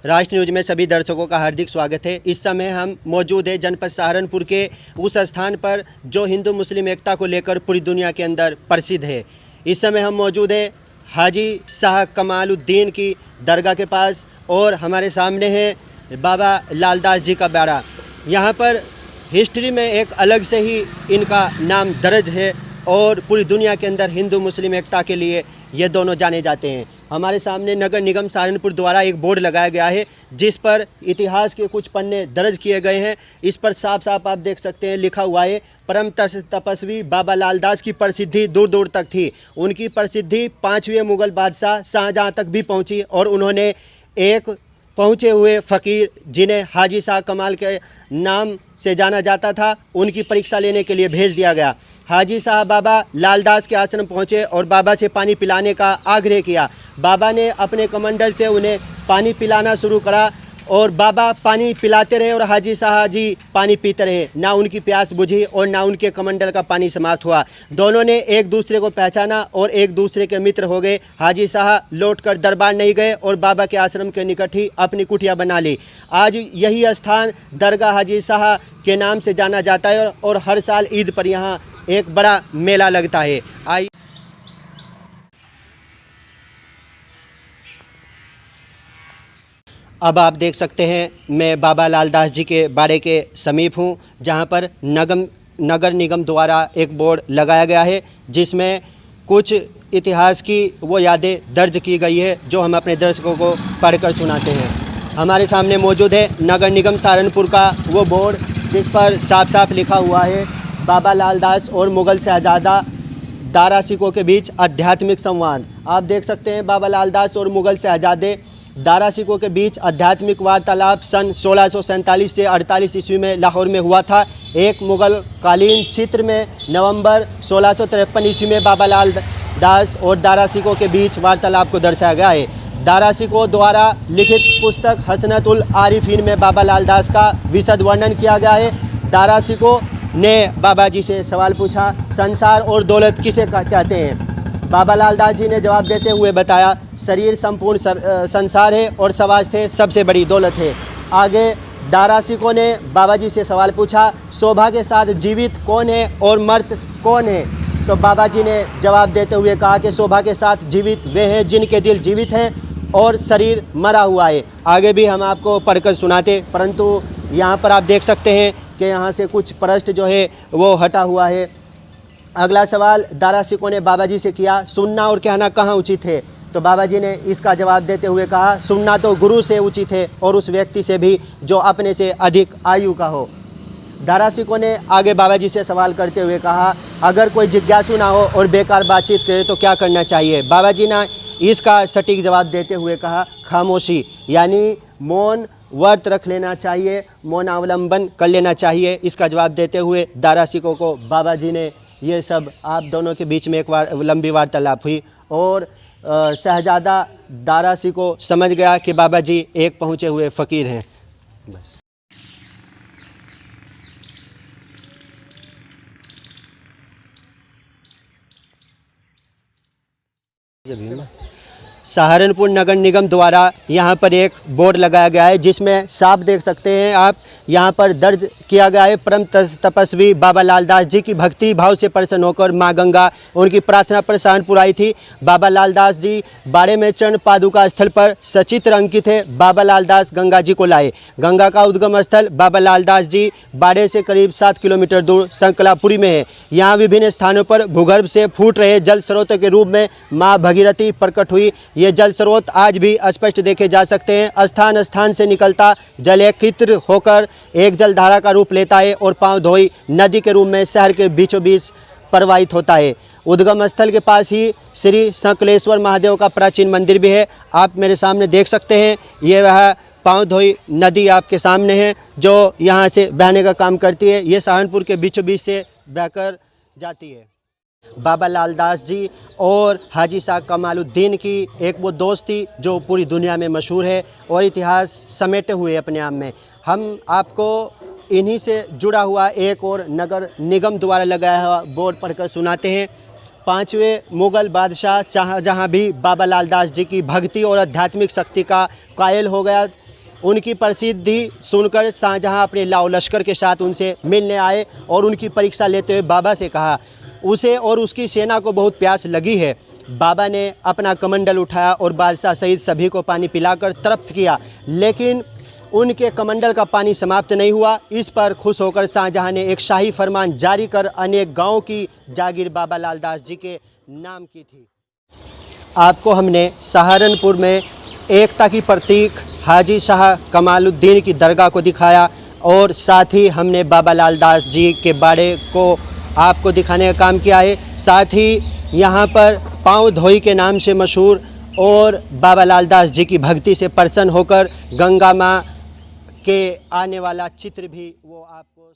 राष्ट्र न्यूज में सभी दर्शकों का हार्दिक स्वागत है। इस समय हम मौजूद है जनपद सहारनपुर के उस स्थान पर जो हिंदू मुस्लिम एकता को लेकर पूरी दुनिया के अंदर प्रसिद्ध है। इस समय हम मौजूद है हाजी शाह कमालुद्दीन की दरगाह के पास और हमारे सामने है बाबा लालदास जी का बाड़ा। यहाँ पर हिस्ट्री में एक अलग से ही इनका नाम दर्ज है और पूरी दुनिया के अंदर हिंदू मुस्लिम एकता के लिए ये दोनों जाने जाते हैं। हमारे सामने नगर निगम सहारनपुर द्वारा एक बोर्ड लगाया गया है जिस पर इतिहास के कुछ पन्ने दर्ज किए गए हैं। इस पर साफ साफ आप देख सकते हैं लिखा हुआ है, परम तपस्वी बाबा लालदास की प्रसिद्धि दूर दूर तक थी। उनकी प्रसिद्धि 5वें मुग़ल बादशाह शाहजहाँ तक भी पहुंची और उन्होंने एक पहुँचे हुए फ़कीर जिन्हें हाजी शाह कमाल के नाम से जाना जाता था, उनकी परीक्षा लेने के लिए भेज दिया गया। हाजी साहब बाबा लालदास के आश्रम पहुँचे और बाबा से पानी पिलाने का आग्रह किया। बाबा ने अपने कमंडल से उन्हें पानी पिलाना शुरू करा और बाबा पानी पिलाते रहे और हाजी साहब जी पानी पीते रहे। ना उनकी प्यास बुझी और ना उनके कमंडल का पानी समाप्त हुआ। दोनों ने एक दूसरे को पहचाना और एक दूसरे के मित्र हो गए। हाजी साहब लौटकर दरबार नहीं गए और बाबा के आश्रम के निकट ही अपनी कुटिया बना ली। आज यही स्थान दरगाह हाजी साहब के नाम से जाना जाता है और हर साल ईद पर यहाँ एक बड़ा मेला लगता है। अब आप देख सकते हैं मैं बाबा लालदास जी के बाड़े के समीप हूँ, जहाँ पर नगर निगम द्वारा एक बोर्ड लगाया गया है जिसमें कुछ इतिहास की वो यादें दर्ज की गई है जो हम अपने दर्शकों को पढ़कर सुनाते हैं। हमारे सामने मौजूद है नगर निगम सहारनपुर का वो बोर्ड जिस पर साफ साफ लिखा हुआ है, बाबा लालदास और मुग़ल शहजादा दारा सिकों के बीच आध्यात्मिक संवाद। आप देख सकते हैं बाबा लालदास और मुग़ल शहजादे दारा सिकों के बीच आध्यात्मिक वार्तालाप सन 1647 से 48 ईस्वी में लाहौर में हुआ था। एक मुग़ल कालीन चित्र में नवंबर 1653 ईस्वी में बाबा लालदास और दारा सिकों के बीच वार्तालाप को दर्शाया गया है। दारा सिकों द्वारा लिखित पुस्तक हसनतुल आरिफीन में बाबा लालदास का विशद वर्णन किया गया है। दारा सिकों ने बाबा जी से सवाल पूछा, संसार और दौलत किसे कहते हैं? बाबा लालदास जी ने जवाब देते हुए बताया, शरीर संपूर्ण संसार है और स्वास्थ्य सबसे बड़ी दौलत है। आगे दारा सिकों ने बाबा जी से सवाल पूछा, शोभा के साथ जीवित कौन है और मर्त कौन है? तो बाबा जी ने जवाब देते हुए कहा कि शोभा के साथ जीवित वे हैं जिनके दिल जीवित हैं और शरीर मरा हुआ है। आगे भी हम आपको पढ़कर सुनाते, परंतु यहाँ पर आप देख सकते हैं कि यहाँ से कुछ प्रश्न जो है वो हटा हुआ है। अगला सवाल दारा सिकों ने बाबा जी से किया, सुनना और कहना कहाँ उचित है? तो बाबा जी ने इसका जवाब देते हुए कहा, सुनना तो गुरु से उचित है और उस व्यक्ति से भी जो अपने से अधिक आयु का हो। दारा सिकों ने आगे बाबा जी से सवाल करते हुए कहा, अगर कोई जिज्ञासु ना हो और बेकार बातचीत करे तो क्या करना चाहिए? बाबा जी ने इसका सटीक जवाब देते हुए कहा, खामोशी, यानी मौन व्रत रख लेना चाहिए, मौन अवलंबन कर लेना चाहिए। इसका जवाब देते हुए दारा सिकों को बाबा जी ने ये सब आप दोनों के बीच में एक लंबी वार्तालाप हुई और शहजादा दारा सिकों समझ गया कि बाबा जी एक पहुँचे हुए फ़कीर हैं। बस सहारनपुर नगर निगम द्वारा यहाँ पर एक बोर्ड लगाया गया है जिसमें साफ देख सकते हैं आप, यहाँ पर दर्ज किया गया है, परम तपस्वी बाबा लालदास जी की भक्ति भाव से प्रसन्न होकर माँ गंगा उनकी प्रार्थना पर सहारनपुर आई थी। बाबा लालदास जी बाड़े में चरण पादुका स्थल पर सचित्र अंकित है। बाबा लालदास गंगा जी को लाए। गंगा का उद्गम स्थल बाबा लालदास जी बाड़े से करीब 7 किलोमीटर दूर संकलापुरी में है। यहाँ विभिन्न स्थानों पर भूगर्भ से फूट रहे जल स्रोतों के रूप में माँ भगीरथी प्रकट हुई। ये जल स्रोत आज भी स्पष्ट देखे जा सकते हैं। स्थान स्थान से निकलता जल एकत्र होकर एक जलधारा का रूप लेता है और पांव धोई नदी के रूप में शहर के बीचों बीच प्रवाहित होता है। उद्गम स्थल के पास ही श्री संकलेश्वर महादेव का प्राचीन मंदिर भी है। आप मेरे सामने देख सकते हैं, ये वह पांव धोई नदी आपके सामने है जो यहाँ से बहने का काम करती है। ये सहारनपुर के बीचों बीच से बहकर जाती है। बाबा लालदास जी और हाजी शाह कमालुद्दीन की एक वो दोस्ती जो पूरी दुनिया में मशहूर है और इतिहास समेटे हुए अपने आप में। हम आपको इन्हीं से जुड़ा हुआ एक और नगर निगम द्वारा लगाया हुआ बोर्ड पढ़कर सुनाते हैं। 5वें मुग़ल बादशाह शाहजहाँ भी बाबा लालदास जी की भक्ति और आध्यात्मिक शक्ति का कायल हो गया उनकी प्रसिद्धि सुनकर शाहजहां अपने लाओ लश्कर के साथ उनसे मिलने आए और उनकी परीक्षा लेते हुए बाबा से कहा। उसे और उसकी सेना को बहुत प्यास लगी है। बाबा ने अपना कमंडल उठाया और बादशाह सहित सभी को पानी पिलाकर तृप्त किया, लेकिन उनके कमंडल का पानी समाप्त नहीं हुआ। इस पर खुश होकर शाहजहां ने एक शाही फरमान जारी कर अनेक गांवों की जागीर बाबा लाल दास जी के नाम की थी। आपको हमने सहारनपुर में एकता की प्रतीक हाजी शाह कमालुद्दीन की दरगाह को दिखाया और साथ ही हमने बाबा लाल दास जी के बाड़े को आपको दिखाने का काम किया है। साथ ही यहाँ पर पाँव धोई के नाम से मशहूर और बाबा लाल दास जी की भक्ति से प्रसन्न होकर गंगा माँ के आने वाला चित्र भी वो आपको